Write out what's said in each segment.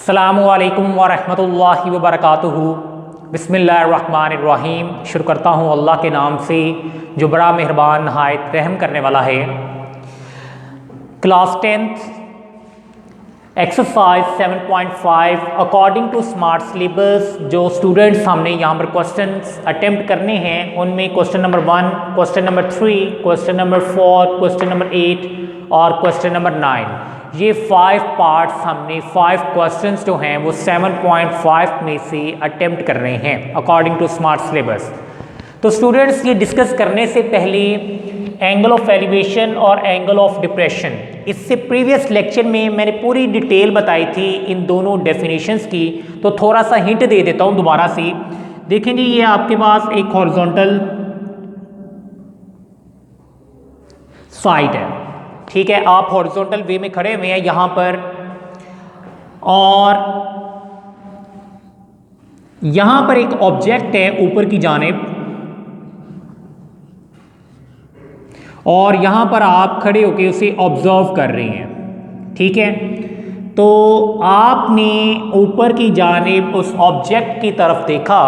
अस्सलामुअलैकुम वरहमतुल्लाहि वबरकातुहू। बिस्मिल्लाहिर्रहमानिर्रहीम। शुरू करता हूँ अल्लाह के नाम से जो बड़ा मेहरबान नहायत रहम करने वाला है। Class 10th exercise 7.5 according to smart syllabus. जो स्टूडेंट्स हमने यहाँ पर क्वेश्चंस अटेम्प्ट करने हैं उनमें question number 1, question number 3, question number 4, question number 8 और क्वेश्चन नंबर 9, ये 5 पार्ट्स हमने 5 क्वेश्चंस जो हैं वो 7.5 में से अटेम्प्ट कर रहे हैं अकॉर्डिंग टू स्मार्ट सिलेबस। तो स्टूडेंट्स ये डिस्कस करने से पहले एंगल ऑफ एलिवेशन और एंगल ऑफ डिप्रेशन, इससे प्रीवियस लेक्चर में मैंने पूरी डिटेल बताई थी इन दोनों डेफिनेशंस की, तो थोड़ा सा हिंट दे देता हूँ दोबारा से। देखें जी, ये आपके पास एक हॉरिजॉन्टल साइड है, ठीक है। आप हॉरिजॉन्टल वे में खड़े हुए हैं यहाँ पर, और यहाँ पर एक ऑब्जेक्ट है ऊपर की जानिब, और यहाँ पर आप खड़े होकर उसे ऑब्जर्व कर रहे हैं, ठीक है। तो आपने ऊपर की जानिब उस ऑब्जेक्ट की तरफ देखा,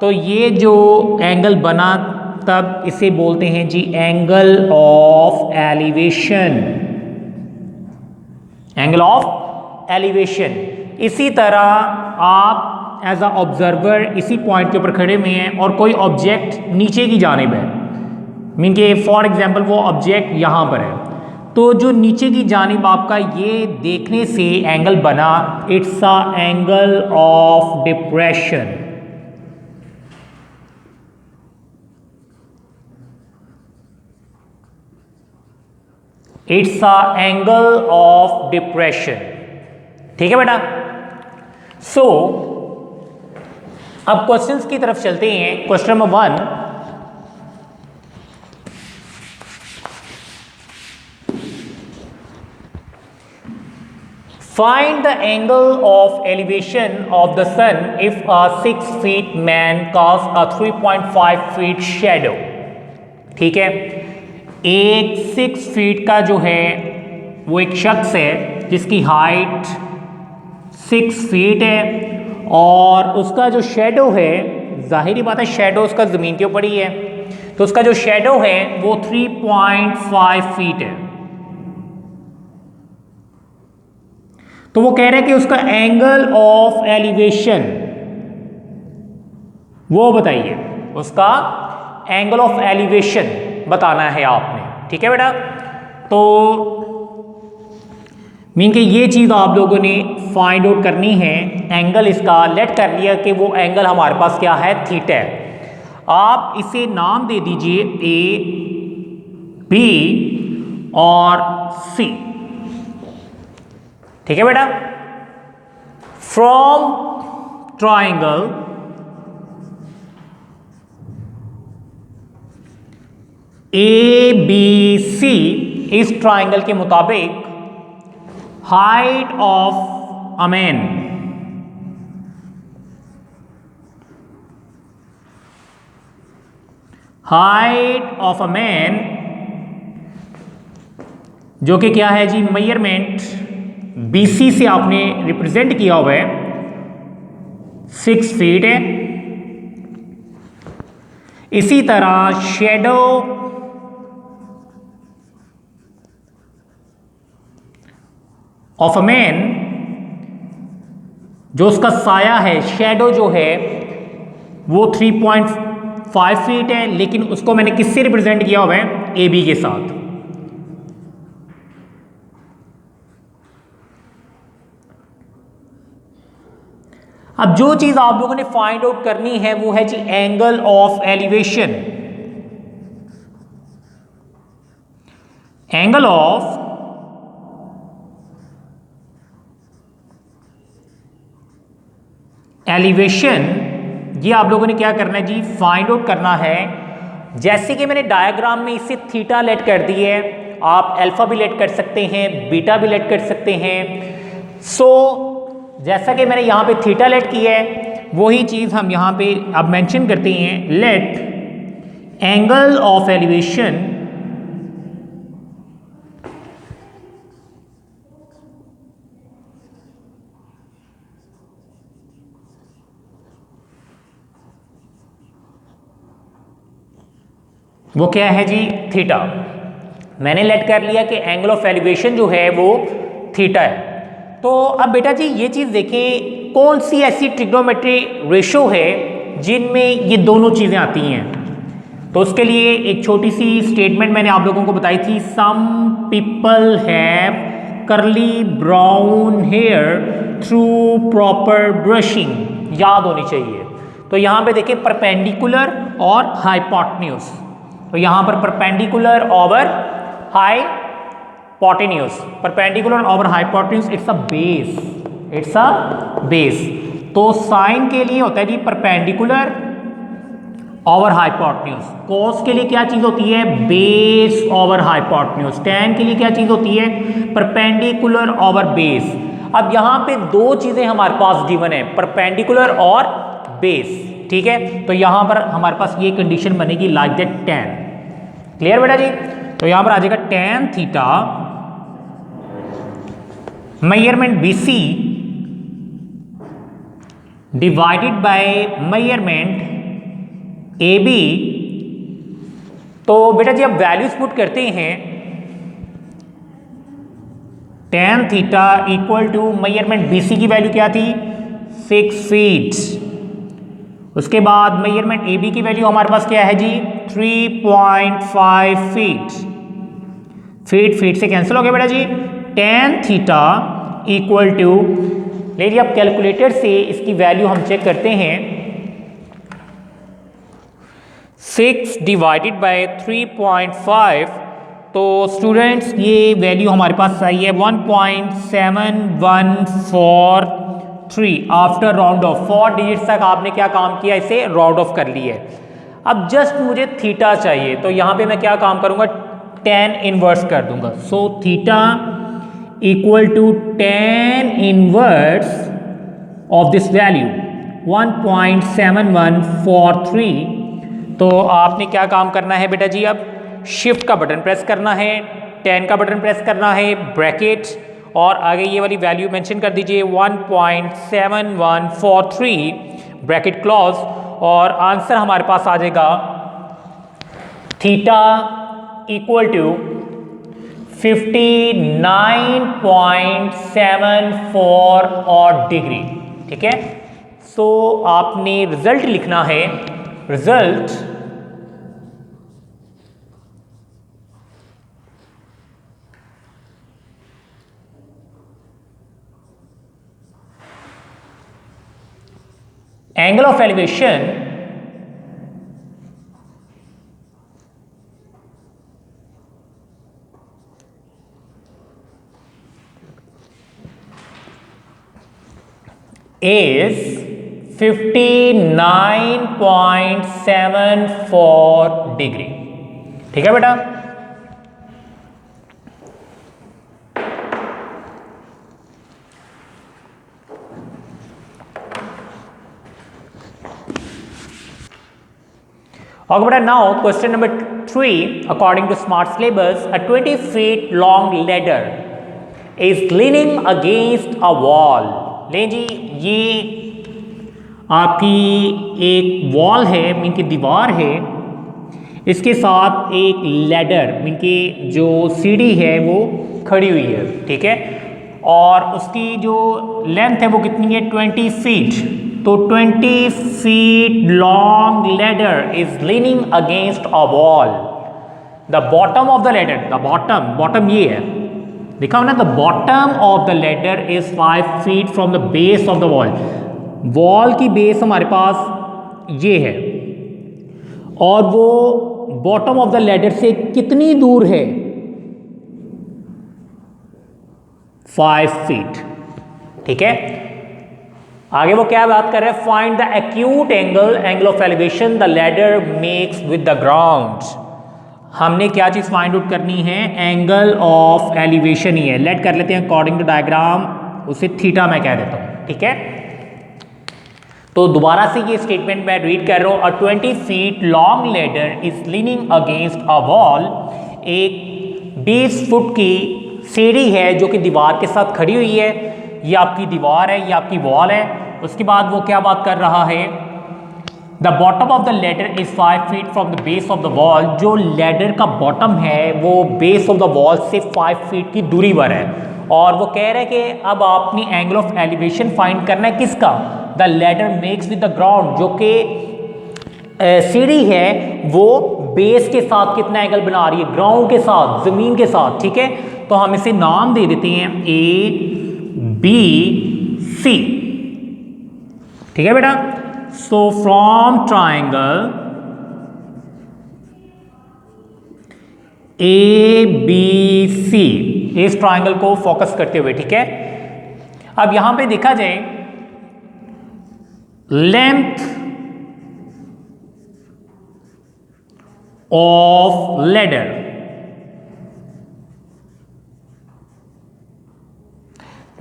तो ये जो एंगल बना तब इसे बोलते हैं जी angle of elevation, angle of elevation. इसी तरह आप एज अ ऑब्जर्वर इसी पॉइंट के ऊपर खड़े हुए हैं और कोई ऑब्जेक्ट नीचे की जानिब है, मीन के फॉर एग्जांपल वो ऑब्जेक्ट यहाँ पर है, तो जो नीचे की जानिब आपका ये देखने से एंगल बना, it's a angle of depression. It's a angle of depression, ठीक है बेटा। सो अब क्वेश्चंस की तरफ चलते हैं। Question number 1, find the angle of elevation of the sun if a 6 feet man casts a 3.5 feet shadow, ठीक है। एक 6 फीट का जो है वो एक शख्स है जिसकी हाइट 6 फीट है, और उसका जो शेडो है, जाहिर बात है शेडो उसका ज़मीन के ऊपर ही है, तो उसका जो शेडो है वो 3.5 फीट है। तो वो कह रहे हैं कि उसका एंगल ऑफ एलिवेशन वो बताइए, उसका एंगल ऑफ एलिवेशन बताना है आपने, ठीक है बेटा। तो मीन कि ये चीज़ आप लोगों ने फाइंड आउट करनी है। एंगल इसका लेट कर लिया कि वो एंगल हमारे पास क्या है, थीटा है। आप इसे नाम दे दीजिए ए, बी और सी, ठीक है बेटा। From triangle A B C, इस ट्राइंगल के मुताबिक height of a man, height of a man जो कि क्या है जी, मेजरमेंट BC से आपने रिप्रेजेंट किया हुआ है, 6 फीट है। इसी तरह शेडो ऑफ अ मैन, जो उसका साया है, शेडो जो है वो 3.5 फीट है, लेकिन उसको मैंने किससे रिप्रेजेंट किया हुआ है, AB के साथ। अब जो चीज आप लोगों ने फाइंड आउट करनी है वो है जी angle of elevation. Angle of elevation, ये आप लोगों ने क्या करना है जी, फाइंड आउट करना है। जैसे कि मैंने डायग्राम में इसे थीटा लेट कर दी है, आप अल्फा भी लेट कर सकते हैं, बीटा भी लेट कर सकते हैं। सो जैसा कि मैंने यहाँ पे थीटा लेट की है, वही चीज़ हम यहाँ पे अब मेंशन करते हैं। लेट एंगल ऑफ एलिवेशन वो क्या है जी, थीटा। मैंने लेट कर लिया कि एंगल ऑफ एलिवेशन जो है वो थीटा है। तो अब बेटा जी ये चीज़ देखें, कौन सी ऐसी ट्रिग्नोमेट्री रेशो है जिनमें ये दोनों चीज़ें आती हैं। तो उसके लिए एक छोटी सी स्टेटमेंट मैंने आप लोगों को बताई थी, some people have curly brown hair through proper brushing, याद होनी चाहिए। तो यहाँ पे देखिए परपेंडिकुलर और हाइपोटेन्यूज, तो यहाँ पर perpendicular over hypotenuse, perpendicular over hypotenuse, it's a base, it's a base. तो साइन के लिए होता है जी परपेंडिकुलर ओवर हाइपोटेन्यूज, कॉस के लिए क्या चीज होती है, बेस ओवर हाइपोटेन्यूज, टैन के लिए क्या चीज होती है, परपेंडिकुलर ओवर बेस। अब यहाँ पे दो चीजें हमारे पास गिवन है, परपेंडिकुलर और बेस, ठीक है। तो यहाँ पर हमारे पास ये कंडीशन बनेगी लाइक दैट टैन। क्लियर बेटा जी। तो यहाँ पर आ जाएगा tan theta measurement BC divided by measurement AB। तो बेटा जी अब वैल्यूज पुट करते हैं, tan theta equal to measurement BC की वैल्यू क्या थी, 6 फीट। उसके बाद मेजरमेंट AB की वैल्यू हमारे पास क्या है जी, 3.5 फीट। फीट से कैंसिल हो गया बेटा जी। टैन थीटा इक्वल टू, लीजिए अब कैलकुलेटर से इसकी वैल्यू हम चेक करते हैं, 6 डिवाइडेड बाय 3.5। तो स्टूडेंट्स ये वैल्यू हमारे पास आई है 1.7143 आफ्टर राउंड ऑफ। 4 डिजिट्स तक आपने क्या काम किया, इसे राउंड ऑफ कर लिया है। अब जस्ट मुझे थीटा चाहिए, तो यहाँ पे मैं क्या काम करूँगा, tan इनवर्स कर दूंगा। So theta equal to tan inverse of this value 1.7143। तो आपने क्या काम करना है बेटा जी, अब शिफ्ट का बटन प्रेस करना है, tan का बटन प्रेस करना है, ब्रैकेट और आगे ये वाली वैल्यू मेंशन कर दीजिए 1.7143 ब्रैकेट क्लोज, और आंसर हमारे पास आ जाएगा थीटा इक्वल टू 59.74 और डिग्री, ठीक है। सो आपने रिजल्ट लिखना है, result angle of elevation is 59.74 degree, ठीक है बेटा। Okay, but now question number 3. According to smart syllabus, a 20 feet long ladder is leaning against a wall. ले जी ये आपकी एक वॉल है, मीन की दीवार है, इसके साथ एक लैडर मीन की जो सीढ़ी है वो खड़ी हुई है, ठीक है। और उसकी जो लेंथ है वो कितनी है, 20 फीट। तो 20 feet long ladder is leaning against a wall. The bottom of the ladder, the bottom ये है, देखा ना, the bottom of the ladder is 5 feet from the base of the wall. Wall की बेस हमारे पास ये है, और वो बॉटम ऑफ द लैडर से कितनी दूर है, 5 फीट, ठीक है। आगे वो क्या बात कर रहे हैं, find the acute angle of elevation the ladder makes with the ground. हमने क्या चीज फाइंड आउट करनी है, एंगल ऑफ एलिवेशन ही है। लेट कर लेते हैं अकॉर्डिंग टू डायग्राम, उसे थीटा मैं कह देता हूं, ठीक है। तो दोबारा से ये स्टेटमेंट मैं रीड कर रहा हूं, अ 20 feet long ladder is leaning against a wall. एक 20 फुट की सीढ़ी है जो कि दीवार के साथ खड़ी हुई है। ये आपकी दीवार है, ये आपकी वॉल है। उसके बाद वो क्या बात कर रहा है, the bottom of the ladder is 5 feet from the base of the wall. जो लैडर का बॉटम है वो बेस ऑफ द वॉल से 5 फीट की दूरी पर है, और वो कह रहे हैं कि अब आपने एंगल ऑफ एलिवेशन फाइंड करना है किसका, the ladder makes with the ground, जो कि सीढ़ी है वो बेस के साथ कितना एंगल बना रही है, ग्राउंड के साथ, जमीन के साथ। ठीक है, तो हम इसे नाम दे देते हैं ABC। ठीक है बेटा, सो फ्रॉम ट्राइंगल ABC, इस ट्राइंगल को फोकस करते हुए। ठीक है, अब यहां पे देखा जाए लेंथ ऑफ लैडर,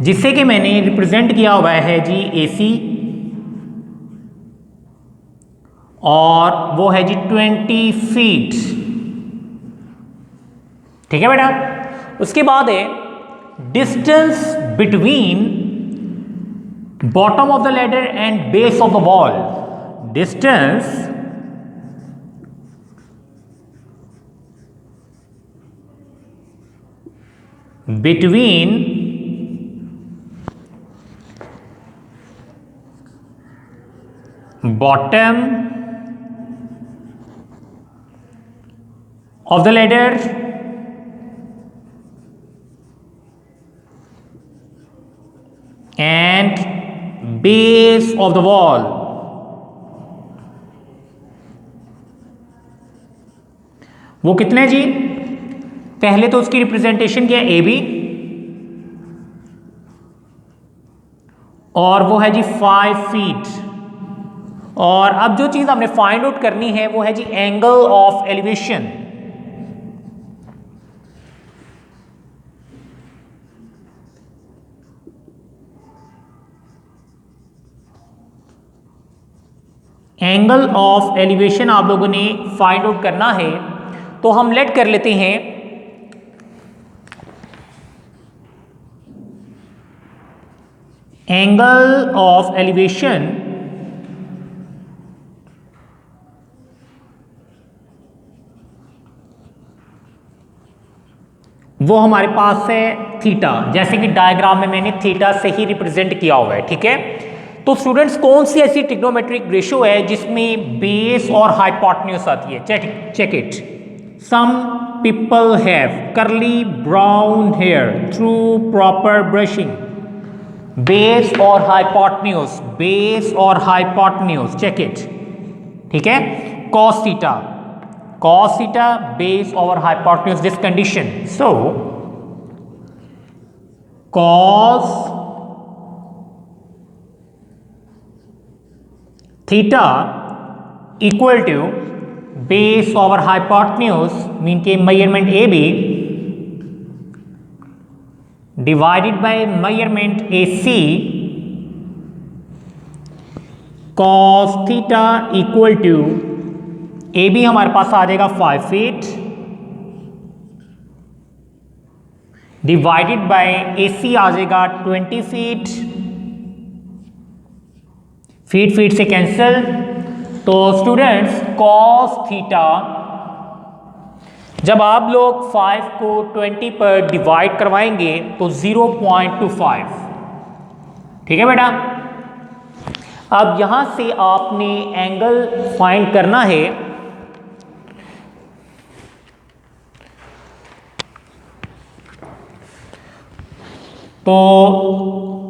जिससे कि मैंने रिप्रेजेंट किया हुआ है जी AC, और वो है जी 20 फीट। ठीक है बेटा, उसके बाद है distance between bottom of the ladder and base of the wall. Distance between bottom of the ladder and base of the wall। वो कितने जी, पहले तो उसकी रिप्रेजेंटेशन किया AB, और वो है जी 5 फीट। और अब जो चीज हमने फाइंड आउट करनी है वो है जी angle of elevation. Angle of elevation आप लोगों ने फाइंड आउट करना है, तो हम लेट कर लेते हैं एंगल ऑफ एलिवेशन वो हमारे पास है थीटा, जैसे कि डायग्राम में मैंने थीटा से ही रिप्रेजेंट किया हुआ है। ठीक है, तो स्टूडेंट्स कौन सी ऐसी ट्रिग्नोमेट्रिक रेशियो है जिसमें बेस और हाइपोटेन्यूज आती है? Check it. Some people have curly brown hair through proper brushing. Base और हाइपोटेन्यूज, बेस और हाइपोटेन्यूज, चेक इट। ठीक है, cos theta base over hypotenuse, this condition, so cos theta equal to base over hypotenuse, mean के measurement AB divided by measurement AC, cos theta equal to AB हमारे पास आ जाएगा 5 feet divided by AC आ जाएगा 20 feet. Feet से cancel, तो students cos theta जब आप लोग 5 को 20 पर डिवाइड करवाएंगे तो 0.25। ठीक है बेटा, अब यहां से आपने एंगल फाइंड करना है। तो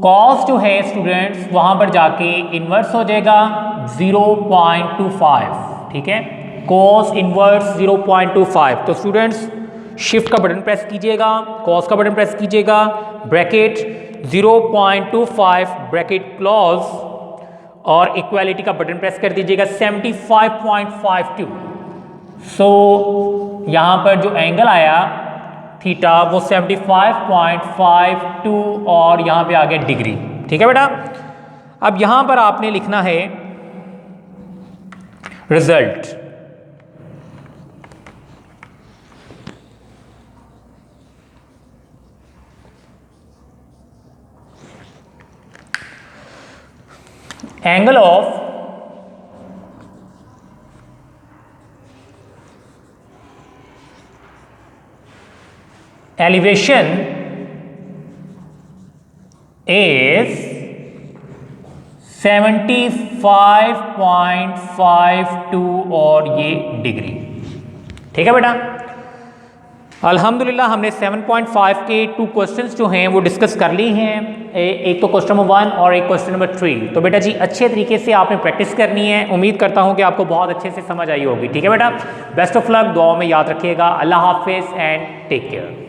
cos जो है स्टूडेंट्स वहां पर जाके इन्वर्स हो जाएगा 0.25। ठीक है, cos इन्वर्स 0.25। तो स्टूडेंट्स शिफ्ट का बटन प्रेस कीजिएगा, cos का बटन प्रेस कीजिएगा, ब्रैकेट 0.25 ब्रैकेट क्लोज, और इक्वालिटी का बटन प्रेस कर दीजिएगा 75.52। सो यहां पर जो एंगल आया थीटा वो 75.52 और यहां पे आ गया डिग्री। ठीक है बेटा, अब यहां पर आपने लिखना है result. Angle of elevation is 75.52 और ये डिग्री। ठीक है बेटा, अल्हम्दुलिल्लाह हमने 7.5 के 2 क्वेश्चंस जो हैं वो डिस्कस कर ली हैं, एक तो क्वेश्चन नंबर 1 और एक क्वेश्चन नंबर 3। तो बेटा जी अच्छे तरीके से आपने प्रैक्टिस करनी है, उम्मीद करता हूं कि आपको बहुत अच्छे से समझ आई होगी। ठीक है बेटा, बेस्ट ऑफ लक, दुआओं में याद रखिएगा। अल्लाह हाफिज़ एंड टेक केयर।